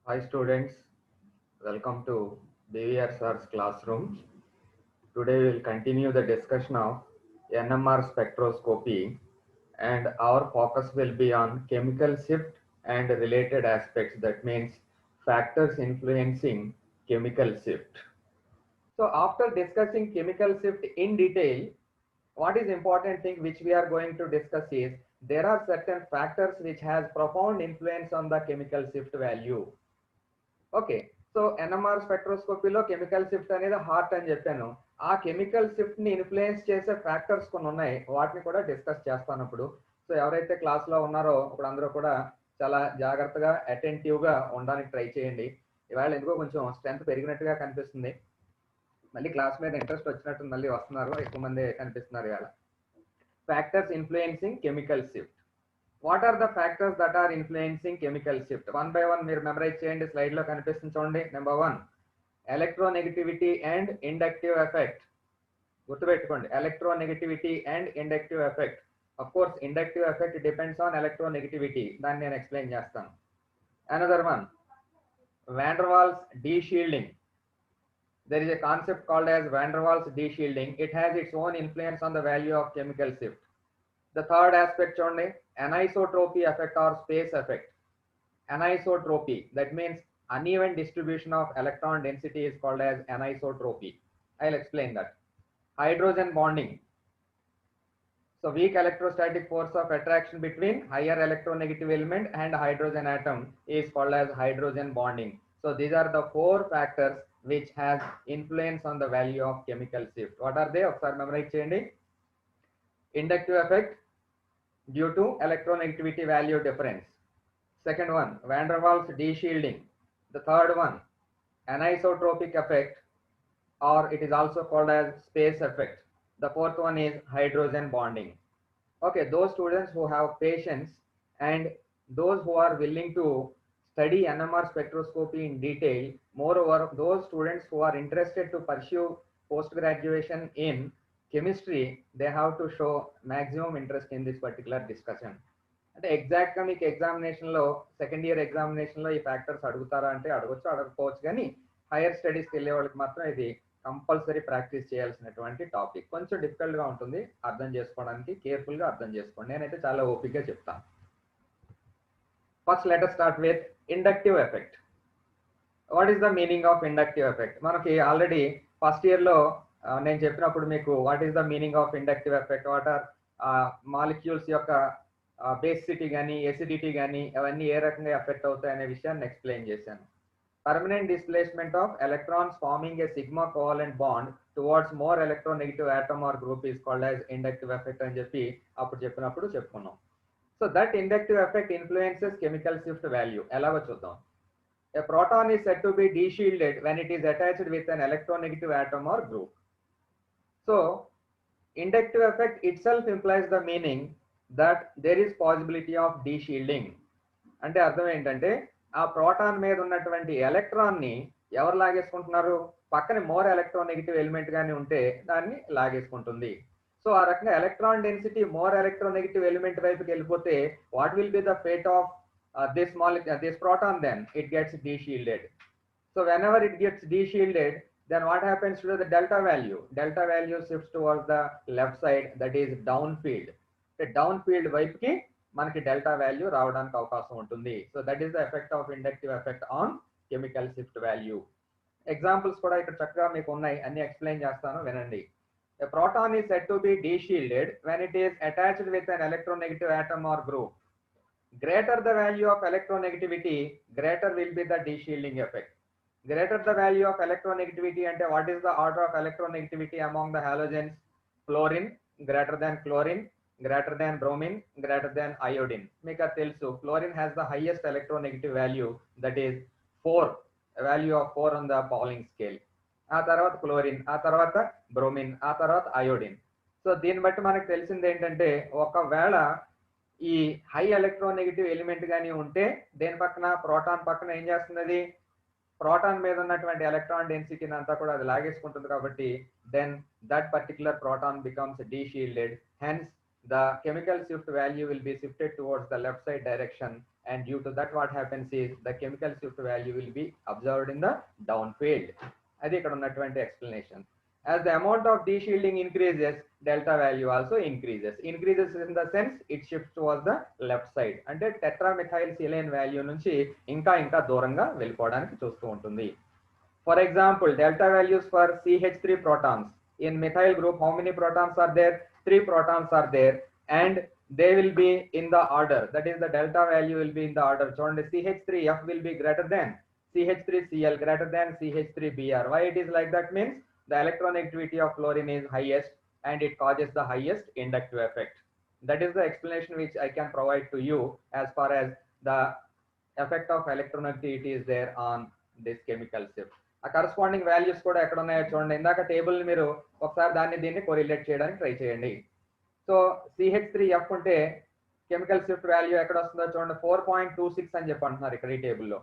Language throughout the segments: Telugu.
Hi students, welcome to BVR Sir's classroom. Today we will continue the discussion of NMR spectroscopy and our focus will be on chemical shift and related aspects, that means factors influencing chemical shift. So after discussing chemical shift in detail, what is important thing which we are going to discuss is there are certain factors which has profound influence on the chemical shift value. Okay, so NMR స్పెక్ట్రోస్కోపీలో కెమికల్ షిఫ్ట్ అనేది హార్ట్ అని చెప్పాను. ఆ కెమికల్ షిఫ్ట్ ని ఇన్ఫ్లుయెన్స్ చేసే ఫ్యాక్టర్స్ కొన్ని ఉన్నాయి, వాటిని కూడా డిస్కస్ చేస్తాను ఇప్పుడు. సో ఎవరైతే క్లాస్ లో ఉన్నారో ఇప్పుడు అందరూ కూడా చాలా జాగ్రత్తగా అటెంటివ్ గా ఉండడానికి ట్రై చేయండి. ఇవాళ ఎందుకో కొంచెం స్ట్రెంత్ పెరిగినట్టుగా కనిపిస్తుంది, మళ్ళీ క్లాస్ మీద ఇంట్రెస్ట్ వచ్చినట్టు మళ్ళీ వస్తున్నారు, ఎక్కువ మంది కనిపిస్తున్నారు ఇవాళ. Factors influencing chemical shift. What are the factors that are influencing chemical shift? One by one మీరు మెమరైజ్ చేయండి, స్లైడ్ లో కనిపిస్తుంది చూడండి. Number 1, electronegativity and inductive effect. గుర్తుపెట్టుకోండి, electronegativity and inductive effect. Of course inductive effect depends on electronegativity, దాన్ని నేను ఎక్స్ప్లెయిన్ చేస్తాను. Another one, van der Waals deshielding. There is a concept called as van der Waals deshielding. It has its own influence on the value of chemical shift. The third aspect చూడండి, anisotropy effect or space effect. Anisotropy, that means uneven distribution of electron density, is called as anisotropy. I'll explain that. Hydrogen bonding. So weak electrostatic force of attraction between higher electronegative element and hydrogen atom is called as hydrogen bonding. So these are the 4 factors which has influence on the value of chemical shift. What are they? ఒకసారి మెమరైజ్ చేయండి. Inductive effect due to electronegativity value difference. Second one, van der Waals deshielding. The third one, anisotropic effect, or it is also called as space effect. The fourth one is hydrogen bonding. Okay, those students who have patience and those who are willing to study NMR spectroscopy in detail, moreover those students who are interested to pursue post graduation in chemistry, they have to show maximum interest in this particular discussion. అంటే ఎగ్జాక్ట్ గా మీకు ఎగ్జామినేషన్ లో సెకండ్ ఇయర్ ఎగ్జామినేషన్ లో ఈ ఫ్యాక్టర్స్ అడుగుతారా అంటే అడగొచ్చు, అడగకపోవచ్చు, కానీ హైయర్ స్టడీస్కి వెళ్ళే వాళ్ళకి మాత్రం ఇది కంపల్సరీ ప్రాక్టీస్ చేయాల్సినటువంటి టాపిక్. కొంచెం డిఫికల్ట్ గా ఉంటుంది అర్థం చేసుకోవడానికి, కేర్ఫుల్ గా అర్థం చేసుకోండి. నేనైతే చాలా ఓపికగా చెప్తాను. First let us start with inductive effect. What is the meaning of inductive effect? మనకి ఆల్రెడీ ఫస్ట్ ఇయర్ లో నేను చెప్పినప్పుడు మీకు what is the meaning of inductive effect, what are molecules యొక్క బేసిసిటీ కానీ ఎసిడిటీ కానీ అవన్నీ ఏ రకంగా ఎఫెక్ట్ అవుతాయి అనే విషయాన్ని ఎక్స్ప్లెయిన్ చేశాను. Permanent displacement of electrons forming a sigma covalent bond towards more electronegative atom or group is called as inductive effect అని చెప్పి అప్పుడు చెప్పినప్పుడు చెప్పుకున్నాం. So that inductive effect influences chemical shift value. ఎలాగో చూద్దాం. A proton is said to be deshielded when it is attached with an electronegative atom or group. So inductive effect itself implies the meaning that there is possibility of deshielding. అంటే అర్థం ఏంటంటే ఆ ప్రోటాన్ మీద ఉన్నటువంటి ఎలక్ట్రాన్ ని ఎవరు లాగేసుకుంటున్నారు? పక్కన మోర్ ఎలక్ట్రోనెగటివ్ ఎలిమెంట్ గాని ఉంటే దాన్ని లాగేసుకుంటుంది. సో ఆ రకంగా electron density more electronegative element వైపుకి వెళ్ళిపోతే what will be the fate of this proton? Then it gets deshielded. So whenever it gets deshielded, then what happens to the delta value? Delta value shifts towards the left side, that is downfield. The downfield వైపు కి మనకి డెల్టా వాల్యూ రావడానికి అవకాశం ఉంటుంది. So that is the effect of inductive effect on chemical shift value. Examples కూడా ఇక్కడ చక్కగా మీకు ఉన్నాయి, అన్ని ఎక్స్ప్లెయిన్ చేస్తాను వినండి. A proton is said to be deshielded when it is attached with an electronegative atom or group. Greater the value of electronegativity, greater will be the deshielding effect. Greater the value of electronegativity ante what is the order of electronegativity among the halogens? Fluorine greater than chlorine, greater than bromine, greater than iodine. Meeku telusu fluorine has the highest electronegative value, that is 4, a value of 4 on the Pauling scale. ఆ తర్వాత క్లోరిన్, ఆ తర్వాత బ్రోమిన్, ఆ తర్వాత అయోడిన్. సో దీన్ని బట్టి మనకు తెలిసింది ఏంటంటే ఒకవేళ ఈ హై ఎలక్ట్రోనెగటివ్ ఎలిమెంట్ కానీ ఉంటే దేని పక్కన, ప్రోటాన్ పక్కన ఏం చేస్తుంది? ప్రోటాన్ మీద ఉన్నటువంటి ఎలక్ట్రాన్ డెన్సిటీని అంతా కూడా అది లాగేసుకుంటుంది. కాబట్టి then that particular proton becomes deshielded. Hence the chemical shift value will be shifted towards the left side direction, and due to that what happens is the chemical shift value will be observed in the downfield. అది ఇక్కడ ఉన్నటువంటి explanation. As the amount of de-shielding increases, delta value also increases. Increases in the sense it shifts towards the left side. అంటే tetramethyl value నుంచి ఇంకా దూరంగా వెళ్ళిపోవడానికి చూస్తూ ఉంటుంది. For example, delta values for CH3 protons. In methyl group, how many protons are there? 3 protons are there, and they will be in the order. That is, the delta value will be in the order. So, CH3F will be greater than CH3Cl, greater than CH3Br. Why it is like that means the electronegativity of chlorine is highest, and it causes the highest inductive effect. That is the explanation which I can provide to you as far as the effect of electronegativity is there on this chemical shift. ఆ కరస్పాండింగ్ వాల్యూస్ కూడా ఎక్కడ ఉన్నాయో చూడండి. ఇందాక టేబుల్ మీరు ఒకసారి దీన్ని కోరిలేట్ చేయడానికి ట్రై చేయండి. సో CH3F ఉంటే కెమికల్ షిఫ్ట్ వాల్యూ ఎక్కడ వస్తుందో చూడండి, 4.26 అని చెప్పి అంటున్నారు ఇక్కడ ఈ టేబుల్లో.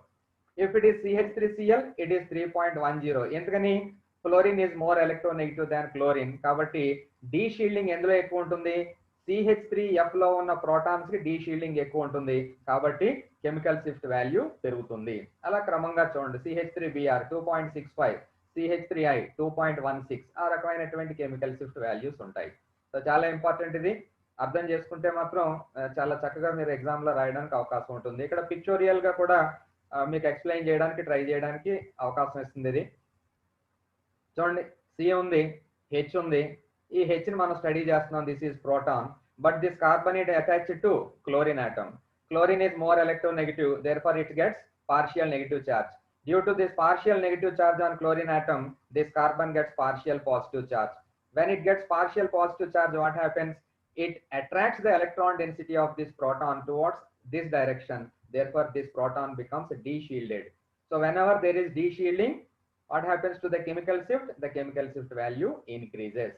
If it is CH3Cl it is 3.10. ఎందుకని? Chlorine is more electronegative than chlorine, కాబట్టి డీ షీల్డింగ్ ఎందులో ఎక్కువ ఉంటుంది? CH3F లో ఉన్న ప్రోటాన్స్ కి డీ షీల్డింగ్ ఎక్కువ ఉంటుంది, కాబట్టి కెమికల్ షిఫ్ట్ వాల్యూ పెరుగుతుంది. అలా క్రమంగా చూడండి, CH3Br 2.65, CH3I 2.16, ఆ రకమైనటువంటి కెమికల్ షిఫ్ట్ వాల్యూస్ ఉంటాయి. సో చాలా ఇంపార్టెంట్, ఇది అర్థం చేసుకుంటే మాత్రం చాలా చక్కగా మీరు ఎగ్జామ్ లో రాయడానికి అవకాశం ఉంటుంది. ఇక్కడ పిక్చోరియల్ గా కూడా మీకు ఎక్స్ప్లెయిన్ చేయడానికి ట్రై చేయడానికి అవకాశం ఇస్తుంది. ఇది చూడండి, C ఉంది, H ఉంది. ఈ H ని మనం స్టడీ చేస్తున్నాం, this is proton, but this carbon it attached to chlorine atom. Chlorine is more electronegative, therefore it gets partial negative charge. Due to this partial negative charge on chlorine atom, this carbon gets partial positive charge. When it gets partial positive charge, what happens? It attracts the electron density of this proton towards this direction. Therefore, this proton becomes de-shielded. So whenever there is de-shielding, what happens to the chemical shift? The chemical shift value increases.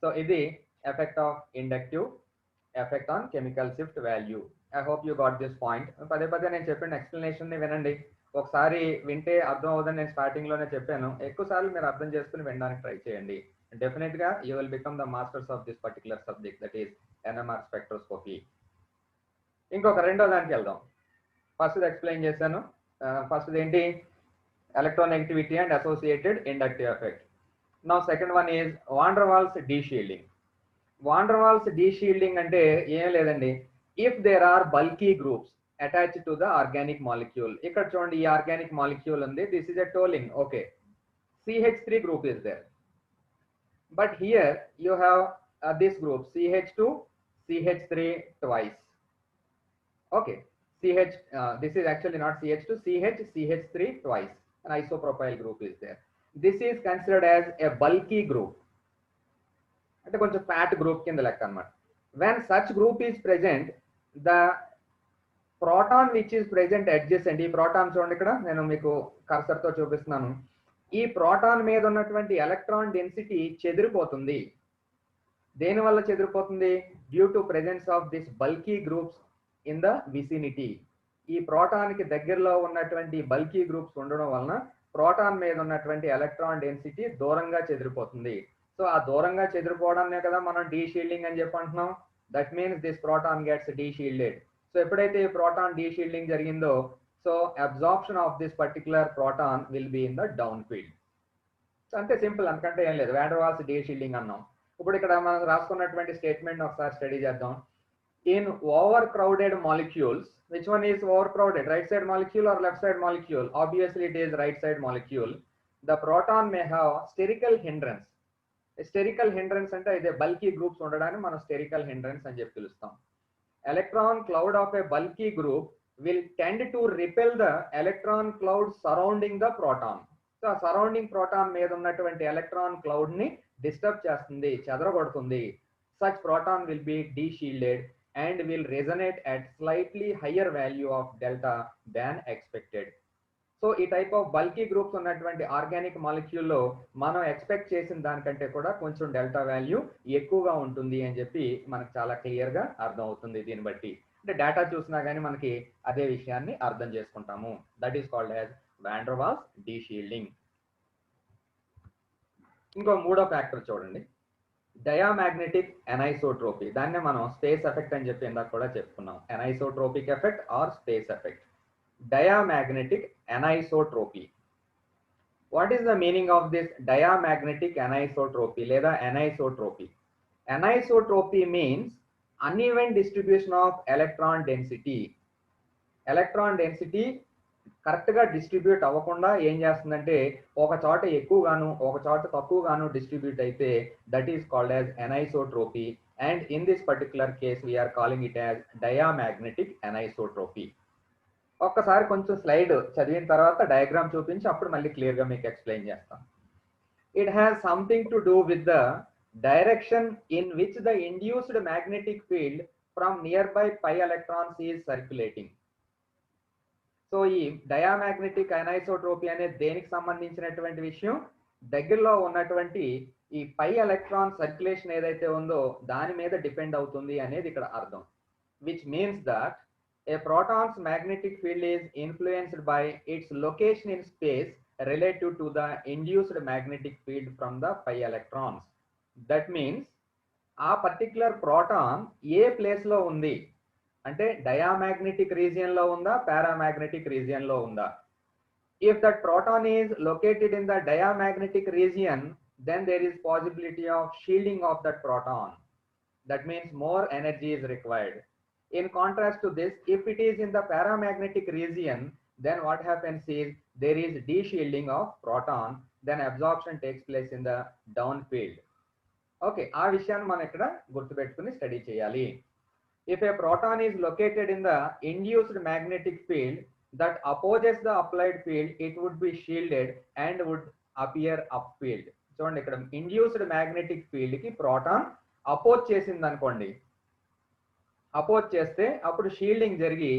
So ఇది effect of inductive effect on chemical shift value. I hope you got this point. పదే నేను చెప్పిన ఎక్స్ప్లెనేషన్ ని వినండి. ఒకసారి వింటే అర్థం అవుతుందని నేను స్టార్టింగ్ లోనే చెప్పాను. ఎక్కువ సార్లు మీరు అర్థం చేసుకుని వినడానికి ట్రై చేయండి. డెఫినెట్ గా you will become the masters of this particular subject, that is NMR spectroscopy. ఇంకొక రెండో దానికి వెళ్దాం. ఫస్ట్ ఎక్స్ప్లెయిన్ చేశాను. ఫస్ట్ ఏంటి? Electronegativity and associated inductive effect. Now second one is van der Waals deshielding. Van der Waals deshielding అంటే ఏం లేదండి, if there are bulky groups attached to the organic molecule. ఇక్కడ చూడండి, ఈ ఆర్గానిక్ మాలిక్యూల్ ఉంది, this is a toluene, okay. CH3 group is there, but here you have this group CH2 CH3 twice, okay. This is actually not CH2, CH3 twice, an isopropyl group is there. This is considered as a bulky group, అంటే కొంచెం ఫ్యాట్ గ్రూప్ కింద లెక్క అన్నమాట. When such group is present, the proton which is present adjacent, ఈ ప్రోటాన్ చూడండి, ఇక్కడ నేను మీకు కర్సర్ తో చూపిస్తున్నాను. ఈ ప్రోటాన్ మీద ఉన్నటువంటి ఎలక్ట్రాన్ డెన్సిటీ చెదిరిపోతుంది. దేని వల్ల చెదిరిపోతుంది? Due to presence of this bulky groups in the vicinity. ఈ ప్రోటాన్ కి దగ్గరలో ఉన్నటువంటి బల్కీ గ్రూప్స్ ఉండడం వలన ప్రోటాన్ మీద ఉన్నటువంటి ఎలక్ట్రాన్ డెన్సిటీ దూరంగా చెదిరిపోతుంది. సో ఆ దూరంగా చెదిరిపోవడాన్నే కదా మనం డీషీల్డింగ్ అని చెప్పి అంటున్నాం. That means this proton gets deshielded. So ఎప్పుడైతే ఈ ప్రోటాన్ డీషీల్డింగ్ జరిగిందో, so absorption of this particular proton will be in the down field. So అంతే సింపుల్, అంతకంటే ఏం లేదు. వాన్ డెర్ వాల్స్ డీషీల్డింగ్ అన్నాం. ఇప్పుడు ఇక్కడ మనం రాసుకున్నటువంటి స్టేట్మెంట్ ఒకసారి స్టడీ చేద్దాం. In over crowded molecules, which one is over crowded, right side molecule or left side molecule? Obviously it is right side molecule. The proton may have sterical hindrance. Sterical hindrance అంటే ఇదే బల్కీ గ్రూప్స్ ఉండడాన్ని మనం స్టెరికల్ హిండ్రెన్స్ అని చెప్పి పిలుస్తాం. Electron cloud of a bulky group will tend to repel the electron cloud surrounding the proton. So ఆ సరౌండింగ్ ప్రోటాన్ మీద ఉన్నటువంటి ఎలక్ట్రాన్ క్లౌడ్ ని డిస్టర్బ్ చేస్తుంది, చెదరగొడుతుంది. Such proton will be deshielded and will resonate at slightly higher value of delta than expected. So ఈ టైప్ ఆఫ్ బల్కీ గ్రూప్స్ ఉన్నటువంటి ఆర్గానిక్ మాలిక్యూల్ లో మనం ఎక్స్పెక్ట్ చేసిన దానికంటే కూడా కొంచెం డెల్టా వాల్యూ ఎక్కువగా ఉంటుంది అని చెప్పి మనకు చాలా క్లియర్ గా అర్థం అవుతుంది. దీన్ని బట్టి అంటే డేటా చూసినా కానీ మనకి అదే విషయాన్ని అర్థం చేసుకుంటాము. That is called as van der Waals deshielding. ఇంకో మూడో ఫ్యాక్టర్ చూడండి. డయామాగ్నెటిక్ ఎనైసోట్రోపీ, దాన్నే మనం స్పేస్ ఎఫెక్ట్ అని చెప్పి ఇందాక కూడా చెప్పుకున్నాం. Anisotropic effect or space effect. Diamagnetic anisotropy. What is the meaning of this diamagnetic anisotropy లేదా anisotropy? Anisotropy means uneven distribution of electron density. Electron density కరెక్ట్గా డిస్ట్రిబ్యూట్ అవ్వకుండా ఏం చేస్తుందంటే ఒక చోట ఎక్కువగాను ఒక చోట తక్కువగాను డిస్ట్రిబ్యూట్ అయితే that is called as anisotropy. And in this particular case we are calling it as diamagnetic anisotropy. ఒక్కసారి కొంచెం స్లైడ్ చదివిన తర్వాత డయాగ్రామ్ చూపించి అప్పుడు మళ్ళీ క్లియర్గా మీకు ఎక్స్ప్లెయిన్ చేస్తాం. It has something to do with the direction in which the induced magnetic field from nearby pi electrons is circulating. So ఈ డయామాగ్నెటిక్ ఎనైసోట్రోపీ అనేది దేనికి సంబంధించినటువంటి విషయం? దగ్గరలో ఉన్నటువంటి ఈ పై ఎలక్ట్రాన్ సర్క్యులేషన్ ఏదైతే ఉందో దాని మీద డిపెండ్ అవుతుంది అనేది ఇక్కడ అర్థం. Which means that a protons magnetic field is influenced by its location in space relative to the induced magnetic field from the pi electrons. That means ఆ పర్టిక్యులర్ ప్రోటాన్ ఏ ప్లేస్ లో ఉంది అంటే డయామాగ్నెటిక్ రీజియన్ లో ఉందా, పారామాగ్నెటిక్ రీజియన్ లో ఉందా? If that proton is located in the diamagnetic region, then there is possibility of shielding of that proton. That means more energy is required. In contrast to this, if it is in the paramagnetic region, then what happens is there is de-shielding of proton, then absorption takes place in the down field. Okay, ఆ విషయాన్ని మనం ఇక్కడ గుర్తుపెట్టుకుని స్టడీ చేయాలి. If a proton is located in the induced magnetic field that opposes the applied field, it would be shielded and would appear upfield. చూడండి, ఇక్కడ ఇండ్యూస్డ్ మ్యాగ్నెటిక్ ఫీల్డ్ కి ప్రోటాన్ అపోజ్ చేసింది అనుకోండి, అపోజ్ చేస్తే అప్పుడు షీల్డింగ్ జరిగి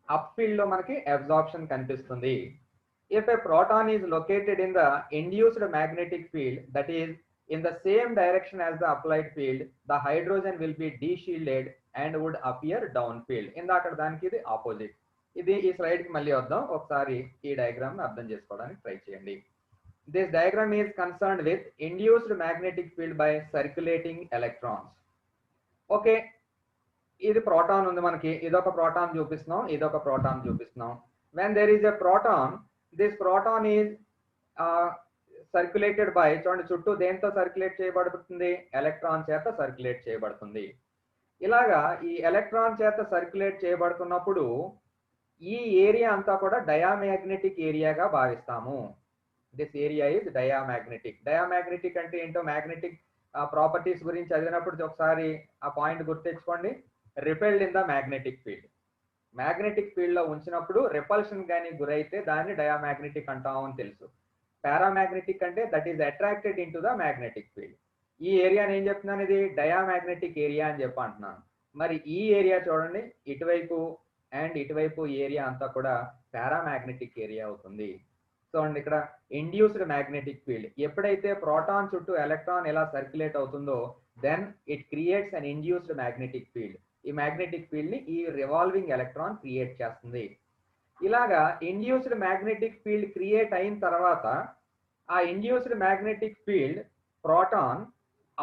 అప్ ఫీల్డ్ లో మనకి అబ్జార్ప్షన్ కనిపిస్తుంది. If a proton is located in the induced magnetic field that is in the same direction as the applied field, the hydrogen will be de-shielded and would appear downfield. ఇందాక దానికి ఇది ఆపోజిట్. ఇది ఈ స్లైడ్ కి మళ్ళీ వద్దాం, ఒకసారి ఈ డయాగ్రామ్ ని అర్థం చేసుకోవడానికి ట్రై చేయండి. This diagram is concerned with induced magnetic field by circulating electrons. Okay, ఇది ప్రోటాన్ ఉంది మనకి, ఇదొక ప్రోటాన్ చూపిస్తున్నాం, ఇదొక ప్రోటాన్ చూపిస్తున్నాం. when there is a proton, this proton is circulated by, చూడండి చుట్టూ దేంతో సర్క్యులేట్ చేయబడుతుంది? ఎలక్ట్రాన్ చేత సర్క్యులేట్ చేయబడుతుంది. ఇలాగా ఈ ఎలక్ట్రాన్ చేత సర్క్యులేట్ చేయబడుతున్నప్పుడు ఈ ఏరియా అంతా కూడా డయామాగ్నెటిక్ ఏరియాగా భావిస్తాము. This area is diamagnetic. Diamagnetic అంటే ఏంటో మ్యాగ్నెటిక్ ప్రాపర్టీస్ గురించి చదివినప్పుడు ఒకసారి ఆ పాయింట్ గుర్తించుకోండి. Repelled in the magnetic field. Magnetic field లో ఉంచినప్పుడు రిపల్షన్ కానీ గురైతే దాన్ని డయామాగ్నెటిక్ అంటాము అని తెలుసు. పారామాగ్నెటిక్ అంటే that is attracted in to the magnetic field. ఈ ఏరియాని ఏం చెప్తున్నాను? ఇది డయామాగ్నెటిక్ ఏరియా అని చెప్పి అంటున్నాను. మరి ఈ ఏరియా చూడండి, ఇటువైపు అండ్ ఇటువైపు ఏరియా అంతా కూడా పారామాగ్నెటిక్ ఏరియా అవుతుంది. చూడండి, ఇక్కడ ఇండ్యూస్డ్ మ్యాగ్నెటిక్ ఫీల్డ్, ఎప్పుడైతే ప్రోటాన్ చుట్టూ ఎలక్ట్రాన్ ఎలా సర్క్యులేట్ అవుతుందో then it creates an induced magnetic field. ఈ మ్యాగ్నెటిక్ ఫీల్డ్ ని ఈ రివాల్వింగ్ ఎలక్ట్రాన్ క్రియేట్ చేస్తుంది. ఇలాగా ఇండ్యూస్డ్ మ్యాగ్నెటిక్ ఫీల్డ్ క్రియేట్ అయిన తర్వాత ఆ induced magnetic field proton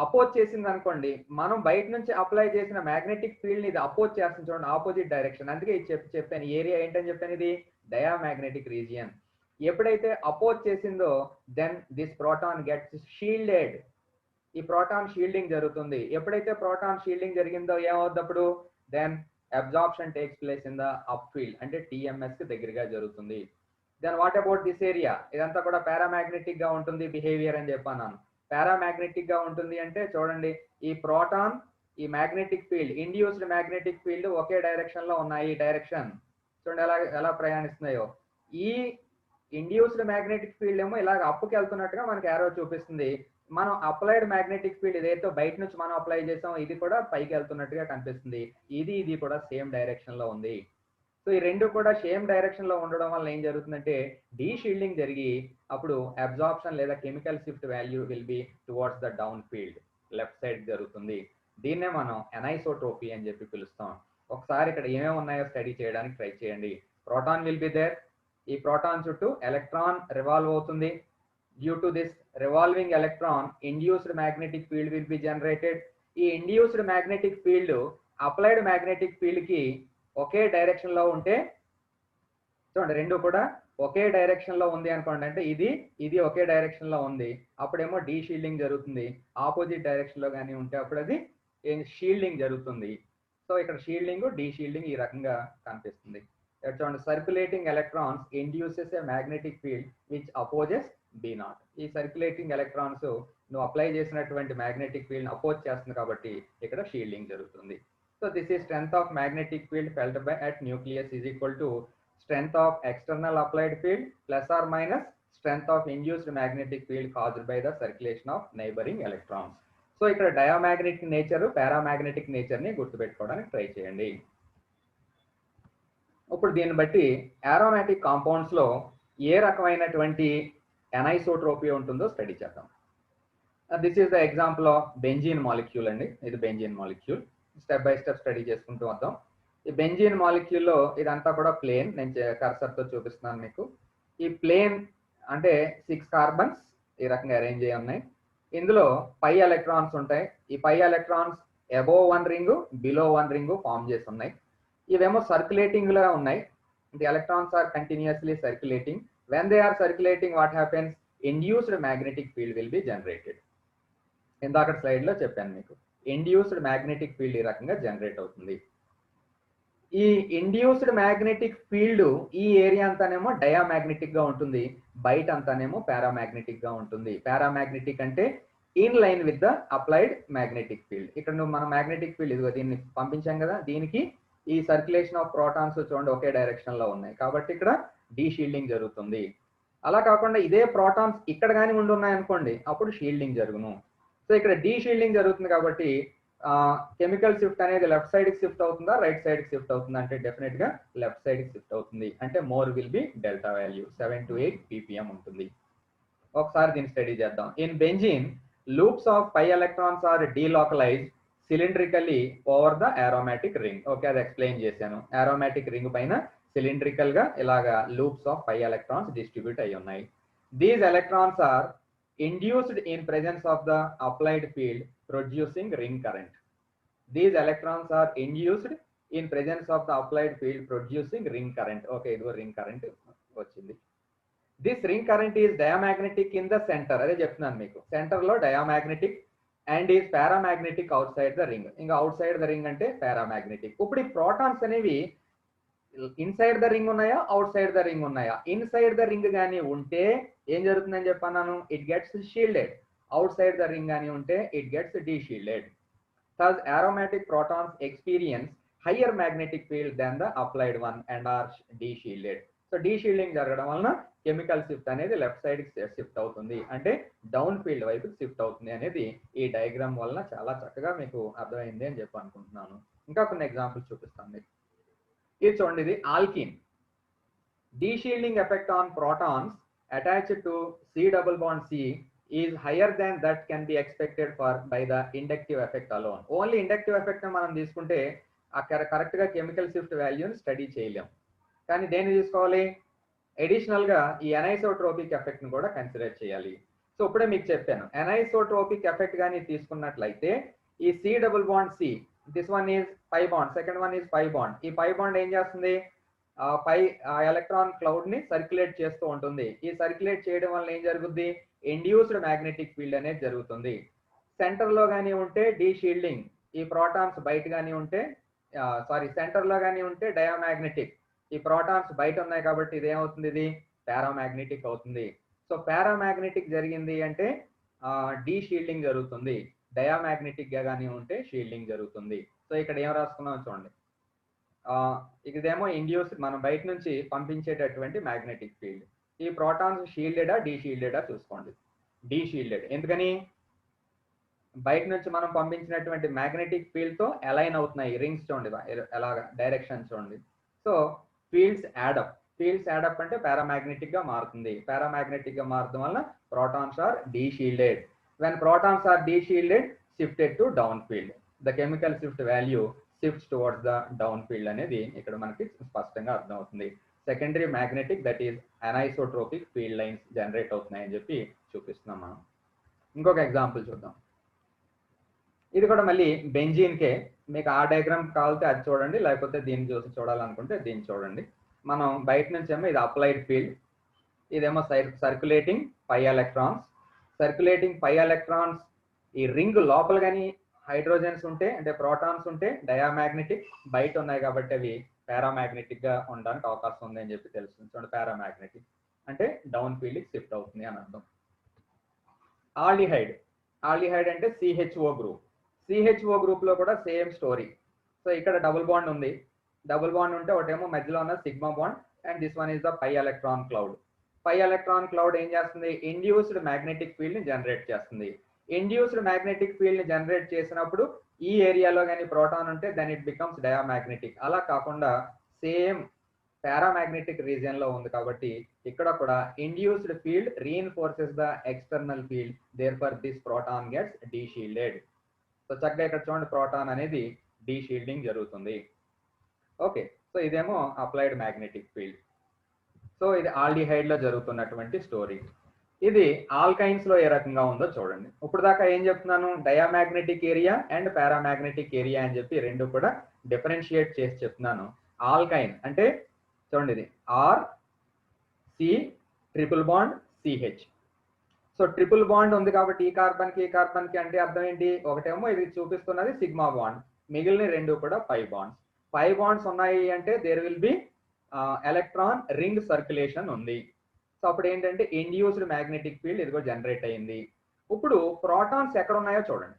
oppose చేసింది అనుకోండి, మనం బయట నుంచి అప్లై చేసిన మ్యాగ్నెటిక్ ఫీల్డ్ ఇది అపోజ్ చేస్తుంది. చూడండి, ఆపోజిట్ డైరెక్షన్. అందుకే ఇది చెప్పాను ఏరియా ఏంటని చెప్పాను, ఇది డయామాగ్నెటిక్ రీజియన్. ఎప్పుడైతే అపోజ్ చేసిందో then this proton gets shielded. ఈ ప్రోటాన్ షీల్డింగ్ జరుగుతుంది. ఎప్పుడైతే ప్రోటాన్ షీల్డింగ్ జరిగిందో ఏమవుద్దప్పుడు then absorption takes place in the up field, అంటే టిఎంఎస్ కి దగ్గరగా జరుగుతుంది. Then what about this area? ఇదంతా కూడా పారామాగ్నెటిక్ గా ఉంటుంది బిహేవియర్ అని చెప్పాను. పారామాగ్నెటిక్ గా ఉంటుంది అంటే చూడండి, ఈ ప్రోటాన్ ఈ magnetic field induced magnetic field ఒకే డైరెక్షన్ లో ఉన్నాయి. ఈ డైరెక్షన్ చూడండి ఎలా ప్రయాణిస్తున్నాయో. ఈ ఇండ్యూస్డ్ మ్యాగ్నెటిక్ ఫీల్డ్ ఏమో ఇలాగ అప్పుకి వెళ్తున్నట్టుగా మనకి యారో చూపిస్తుంది. మనం అప్లైడ్ మ్యాగ్నెటిక్ ఫీల్డ్ ఏదైతే బయట నుంచి మనం అప్లై చేసాం ఇది కూడా పైకి వెళ్తున్నట్టుగా కనిపిస్తుంది. ఇది కూడా సేమ్ డైరెక్షన్ లో ఉంది. సో ఈ రెండు కూడా సేమ్ డైరెక్షన్ లో ఉండడం వల్ల ఏం జరుగుతుందంటే డీ షీల్డింగ్ జరిగి అప్పుడు అబ్జార్ప్షన్ లేదా chemical shift value will be towards the down field, left side జరుగుతుంది. దీన్నే మనం ఎనైసోట్రోపీ అని చెప్పి పిలుస్తాం. ఒకసారి ఇక్కడ ఏమేమి ఉన్నాయో స్టడీ చేయడానికి ట్రై చేయండి. Proton will be there. ఈ ప్రోటాన్ చుట్టూ ఎలక్ట్రాన్ రివాల్వ్ అవుతుంది. Due to this revolving electron, induced magnetic field will be generated. ఈ induced magnetic field applied magnetic field కి ఒకే డైరెక్షన్ లో ఉంటే, చూడండి రెండు కూడా ఒకే డైరెక్షన్ లో ఉంది అనుకోండి, అంటే ఇది ఒకే డైరెక్షన్ లో ఉంది, అప్పుడేమో డీ షీల్డింగ్ జరుగుతుంది. ఆపోజిట్ డైరెక్షన్ లో కానీ ఉంటే అప్పుడు అది షీల్డింగ్ జరుగుతుంది. సో ఇక్కడ షీల్డింగ్ డీ షీల్డింగ్ ఈ రకంగా కనిపిస్తుంది. చూడండి, circulating electrons induces a magnetic field which opposes B naught. ఈ సర్క్యులేటింగ్ ఎలక్ట్రాన్స్ నువ్వు అప్లై చేసినటువంటి మ్యాగ్నెటిక్ ఫీల్డ్ అపోజ్ చేస్తుంది కాబట్టి ఇక్కడ షీల్డింగ్ జరుగుతుంది. So this is strength of magnetic field felt by at nucleus is equal to strength of external applied field plus or minus strength of induced magnetic field caused by the circulation of neighbouring electrons. So ఇక్కడ డయామాగ్నెటిక్ నేచర్, పారామాగ్నెటిక్ నేచర్ ని గుర్తుపెట్టుకోవడానికి ట్రై చేయండి. ఇప్పుడు దీన్ని బట్టి ఏరోమాటిక్ కాంపౌండ్స్ లో ఏ రకమైనటువంటి ఎనైసోట్రోపీ ఉంటుందో స్టడీ చేద్దాం. This is the example of benzene molecule అండి. ఇది benzene molecule. Step by step study చేసుకుంటూ వద్దాం. ఈ బెంజీన్ మాలిక్యూల్లో ఇదంతా కూడా ప్లేన్. నేను కర్సర్తో చూపిస్తున్నాను మీకు. ఈ ప్లేన్ అంటే 6 కార్బన్స్ ఈ రకంగా అరేంజ్ అయ్యి ఉన్నాయి. ఇందులో 5 ఎలక్ట్రాన్స్ ఉంటాయి. ఈ 5 electrons above 1 ring, below 1 ring form చేసి ఉన్నాయి. ఇవేమో సర్క్యులేటింగ్ లా ఉన్నాయి. The electrons are continuously circulating. When they are circulating what happens? Induced magnetic field will be generated. ఇందాక స్లైడ్ లో చెప్పాను మీకు, ఇండ్యూస్డ్ మ్యాగ్నెటిక్ ఫీల్డ్ ఈ రకంగా జనరేట్ అవుతుంది. ఈ ఇండ్యూస్డ్ మ్యాగ్నెటిక్ ఫీల్డ్ ఈ ఏరియా అంతానేమో డయామాగ్నెటిక్ గా ఉంటుంది, బయట అంతానేమో పారామాగ్నెటిక్ గా ఉంటుంది. పారామాగ్నెటిక్ అంటే in line with the applied magnetic field. ఇక్కడ నువ్వు మన మ్యాగ్నెటిక్ ఫీల్డ్ ఇదిగో దీన్ని పంపించాం కదా, దీనికి ఈ సర్క్యులేషన్ ఆఫ్ ప్రోటాన్స్ చూడండి ఒకే డైరెక్షన్ లో ఉన్నాయి కాబట్టి ఇక్కడ డీ షీల్డింగ్ జరుగుతుంది. అలా కాకుండా ఇదే ప్రోటాన్స్ ఇక్కడ కానీ ఉండి ఉన్నాయనుకోండి అప్పుడు షీల్డింగ్ జరుగును. సో ఇక్కడ డీ షీల్డింగ్ జరుగుతుంది కాబట్టి కెమికల్ షిఫ్ట్ అనేది లెఫ్ట్ సైడ్ కి షిఫ్ట్ అవుతుందా, రైట్ సైడ్ కి షిఫ్ట్ అవుతుందా అంటే డెఫినెట్ గా లెఫ్ట్ సైడ్ కి షిఫ్ట్ అవుతుంది. అంటే more will be delta value 7 to 8 ppm ఉంటుంది. ఒకసారి దీన్ని స్టడీ చేద్దాం. In benzene loops of 5 electrons are delocalized cylindrically over the aromatic ring. Okay, అది ఎక్స్ప్లెయిన్ చేశాను. aromatic రింగ్ పైన సిలిండ్రికల్ గా ఇలాగా లూప్స్ ఆఫ్ 5 ఎలక్ట్రాన్స్ డిస్ట్రిబ్యూట్ అయి ఉన్నాయి. These electrons are induced in presence of the applied field producing ring current. These electrons are induced in presence of the applied field producing ring current. Okay, idu ring current vachindi. This ring current is diamagnetic in the center. Ade cheptunanu meeku, center lo diamagnetic and is paramagnetic outside the ring. Inga outside the ring ante paramagnetic. Uppudu protons anevi inside the ring ఉన్నాయా, అవుట్ సైడ్ ద రింగ్ ఉన్నాయా? ఇన్సైడ్ ద రింగ్ కానీ ఉంటే ఏం జరుగుతుందని చెప్పాను, it gets shielded. Outside the ring కానీ ఉంటే it gets deshielded. thus aromatic protons experience higher magnetic field than the applied one and are de-shielded. So deshielding జరగడం వలన కెమికల్ షిఫ్ట్ అనేది లెఫ్ట్ సైడ్ కి షిఫ్ట్ అవుతుంది, అంటే డౌన్ ఫీల్డ్ వైపు షిఫ్ట్ అవుతుంది అనేది ఈ డయాగ్రామ్ వలన చాలా చక్కగా మీకు అర్థమైంది అని చెప్పి అనుకుంటున్నాను. ఇంకా కొన్ని ఎగ్జాంపుల్స్ చూపిస్తాను మీకు. ఇది చూడండి, ఇది alkene. Deshielding effect on protons attached to C double bond C is higher than that can be expected for by the inductive effect alone. Only inductive effect మనం తీసుకుంటే కరెక్ట్ గా కెమికల్ షిఫ్ట్ వాల్యూని స్టడీ చేయలేం. కానీ దేన్ని తీసుకోవాలి, అడిషనల్ గా ఈ ఎనైసోట్రోపిక్ ఎఫెక్ట్ ని కూడా కన్సిడర్ చేయాలి. సో ఇప్పుడే మీకు చెప్పాను, ఎనైసోట్రోపిక్ ఎఫెక్ట్ కానీ తీసుకున్నట్లయితే ఈ C double bond C, this one is 5 bond, second one is 5 bond. ఈ 5 bond ఏం చేస్తుంది, ఎలక్ట్రాన్ క్లౌడ్ ని సర్క్యులేట్ చేస్తూ ఉంటుంది. ఈ సర్క్యులేట్ చేయడం వల్ల ఏం జరుగుద్ది, ఇండ్యూస్డ్ మ్యాగ్నెటిక్ ఫీల్డ్ అనేది జరుగుతుంది. సెంటర్ లో కానీ ఉంటే డీ షీల్డింగ్, ఈ ప్రోటాన్స్ బయట కానీ ఉంటే సెంటర్ లో కానీ ఉంటే డయామాగ్నెటిక్, ఈ ప్రోటాన్స్ బయట ఉన్నాయి కాబట్టి ఇది ఏమవుతుంది, ఇది పారామాగ్నెటిక్ అవుతుంది. సో పారామాగ్నెటిక్ జరిగింది అంటే డీ షీల్డింగ్ జరుగుతుంది, డయామాగ్నెటిక్ గా కానీ ఉంటే షీల్డింగ్ జరుగుతుంది. సో ఇక్కడ ఏం రాసుకున్నాం చూడండి, ఇదేమో ఇండ్యూస్ మనం బయట నుంచి పంపించేటటువంటి మ్యాగ్నెటిక్ ఫీల్డ్. ఈ ప్రోటాన్స్ షీల్డెడా డీ షీల్డెడా చూసుకోండి, డీ షీల్డెడ్. ఎందుకని, బయట నుంచి మనం పంపించినటువంటి మ్యాగ్నెటిక్ ఫీల్డ్ తో అలైన్ అవుతున్నాయి రింగ్స్. చూడండి ఎలాగా డైరెక్షన్ చూడండి. So fields add up, fields add up అంటే పారామాగ్నెటిక్ గా మారుతుంది. పారామాగ్నెటిక్ గా మారడం వల్ల protons are deshielded. When protons are deshielded shifted to down field, the chemical shift value shifts towards the down field అనేది ఇక్కడ మనకి స్పష్టంగా అర్థమవుతుంది. Secondary magnetic that is anisotropic field lines generate అవుతున్నాయని చెప్పి చూస్తున్నాం మనం. ఇంకొక ఎగ్జాంపుల్ చూద్దాం. ఇది కూడా మళ్ళీ బెంజీన్కే. మీకు ఆ డయాగ్రామ్ కావాలితే అది చూడండి, లేకపోతే దీన్ని చూడాలనుకుంటే దీన్ని చూడండి. మనం బయట నుంచి ఏమో ఇది అప్లైడ్ ఫీల్డ్, ఇదేమో circulating pi electrons. Circulating pi electrons ఈ రింగ్ లోపల కానీ హైడ్రోజన్స్ ఉంటే అంటే ప్రోటాన్స్ ఉంటే డయామాగ్నెటిక్, బయట ఉన్నాయి కాబట్టి అవి పారామాగ్నెటిక్ గా ఉండడానికి అవకాశం ఉంది అని చెప్పి తెలుస్తుంది. చూడండి, పారామాగ్నెటిక్ అంటే డౌన్ ఫీల్డ్ షిఫ్ట్ అవుతుంది అని అర్థం. ఆల్డిహైడ్, ఆల్డిహైడ్ అంటే సిహెచ్ఓ గ్రూప్. సిహెచ్ఓ గ్రూప్ లో కూడా సేమ్ స్టోరీ. సో ఇక్కడ డబుల్ బాండ్ ఉంది, డబుల్ బాండ్ ఉంటే ఒకటేమో మధ్యలో ఉన్న sigma bond and this one is the pi electron cloud. Pi electron cloud ఏం చేస్తుంది, ఇండ్యూస్డ్ మ్యాగ్నెటిక్ ఫీల్డ్ ని జనరేట్ చేస్తుంది. ఇండ్యూస్డ్ మ్యాగ్నెటిక్ ఫీల్డ్ ని జనరేట్ చేసినప్పుడు ఈ ఏరియాలో కానీ ప్రోటాన్ ఉంటే దెన్ ఇట్ బికమ్స్ డయామాగ్నెటిక్. అలా కాకుండా సేమ్ పారామాగ్నెటిక్ రీజియన్ లో ఉంది కాబట్టి ఇక్కడ కూడా induced field reinforces the external field, therefore this proton gets deshielded. So చక్కగా ఇక్కడ చూడండి, ప్రోటాన్ అనేది డీషీల్డింగ్ జరుగుతుంది. ఓకే, సో ఇదేమో అప్లైడ్ మ్యాగ్నెటిక్ ఫీల్డ్. సో ఇది ఆల్డిహైడ్ లో జరుగుతున్నటువంటి స్టోరీ. ఇది ఆల్కైన్స్ లో ఏ రకంగా ఉందో చూడండి. ఇప్పుడు దాకా ఏం చెప్తున్నాను, diamagnetic area and paramagnetic area అని చెప్పి రెండు కూడా డిఫరెన్షియేట్ చేసి చెప్తున్నాను. ఆల్కైన్ అంటే చూడండి, ఇది R C triple bond C H. So triple bond ఉంది కాబట్టి ఈ కార్బన్ కి అంటే అర్థం ఏంటి, ఒకటేమో ఇది చూపిస్తున్నది సిగ్మా బాండ్, మిగిలిన రెండు కూడా పై బాండ్స్. పై బాండ్స్ ఉన్నాయి అంటే there will be electron ring circulation ఉంది. సో అప్పుడు ఏంటంటే ఇండ్యూస్డ్ మ్యాగ్నెటిక్ ఫీల్డ్ ఇదిగో జనరేట్ అయింది. ఇప్పుడు ప్రోటాన్స్ ఎక్కడ ఉన్నాయో చూడండి.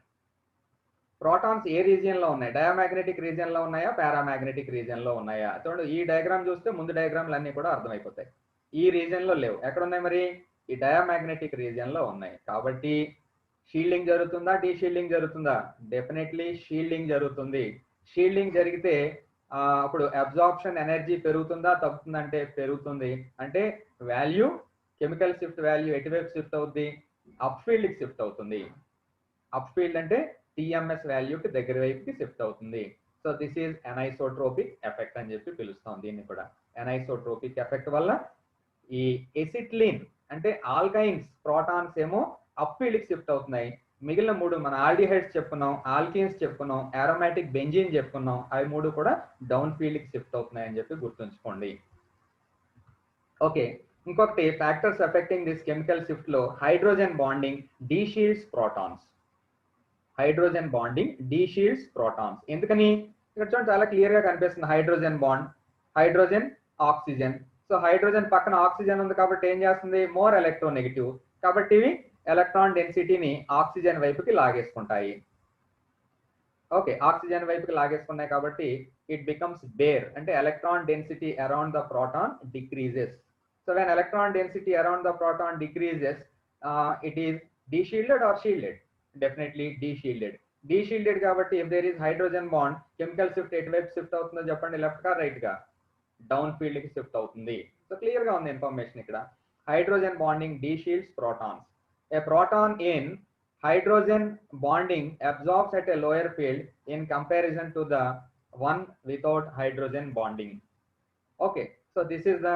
ప్రోటాన్స్ ఏ రీజియన్ లో ఉన్నాయి, డయామాగ్నెటిక్ రీజియన్ లో ఉన్నాయా పారామాగ్నెటిక్ రీజియన్ లో ఉన్నాయా? చూడండి, ఈ డయాగ్రామ్ చూస్తే ముందు డయాగ్రామ్లు అన్ని కూడా అర్థమైపోతాయి. ఈ రీజియన్ లో లేవు. ఎక్కడ ఉన్నాయి మరి, ఈ డయామాగ్నెటిక్ రీజియన్ లో ఉన్నాయి. కాబట్టి షీల్డింగ్ జరుగుతుందా డీషీల్డింగ్ జరుగుతుందా? డెఫినెట్లీ షీల్డింగ్ జరుగుతుంది. షీల్డింగ్ జరిగితే అప్పుడు అబ్జార్ప్షన్ ఎనర్జీ పెరుగుతుందా తగ్గుతుందా అంటే పెరుగుతుంది. అంటే వాల్యూ, కెమికల్ షిఫ్ట్ వాల్యూ ఎటువైపు షిఫ్ట్ అవుతుంది, అప్ ఫీల్డ్ కి షిఫ్ట్ అవుతుంది. అప్ ఫీల్డ్ అంటే టిఎంఎస్ వాల్యూకి దగ్గర వైపుకి షిఫ్ట్ అవుతుంది. సో దిస్ ఈజ్ ఎనైసోట్రోపిక్ ఎఫెక్ట్ అని చెప్పి పిలుస్తాం దీన్ని కూడా. ఎనైసోట్రోపిక్ ఎఫెక్ట్ వల్ల ఈ ఎసిట్లిన్ అంటే ఆల్కైన్స్ ప్రోటాన్స్ ఏమో అప్ ఫీల్డ్ కి షిఫ్ట్ అవుతున్నాయి. మిగిలిన మూడు మన ఆల్డిహైడ్స్ చెప్పుకున్నాం, ఆల్కీన్స్ చెప్పుకున్నాం, అరోమాటిక్ బెంజీన్ చెప్పుకున్నాం, అవి మూడు కూడా డౌన్ ఫీల్డ్ కి షిఫ్ట్ అవుతున్నాయి అని చెప్పి గుర్తుంచుకోండి. ఓకే, ఇంకొకటి factors affecting this chemical shift లో hydrogen bonding deshields protons. Hydrogen bonding deshields protons. ఎందుకని, ఇక్కడ చూడండి చాలా క్లియర్ గా కనిపిస్తుంది. Hydrogen bond, hydrogen oxygen. So hydrogen పక్కన ఆక్సిజన్ ఉంది కాబట్టి ఏం చేస్తుంది, మోర్ ఎలక్ట్రోనెగటివ్. కాబట్టి ఇవి ఎలక్ట్రాన్ డెన్సిటీని ఆక్సిజన్ వైపుకి లాగేసుకుంటాయి. ఓకే, ఆక్సిజన్ వైపుకి లాగేసుకున్నాయి కాబట్టి ఇట్ బికమ్స్ బేర్. అంటే electron density around the proton decreases. So when electron density around the proton decreases, it is deshielded or shielded? Definitely deshielded. Deshielded కాబట్టి if there is hydrogen bond, chemical shift ఎటువైపు షిఫ్ట్ అవుతుందో చెప్పండి, లెఫ్ట్ కా రైట్ గా? డౌన్ ఫీల్డ్ కి షిఫ్ట్ అవుతుంది. సో క్లియర్ గా ఉంది ఇన్ఫర్మేషన్ ఇక్కడ. Hydrogen bonding deshields protons. A proton in hydrogen bonding absorbs at a lower field in comparison to the one without hydrogen bonding. Okay, so this is the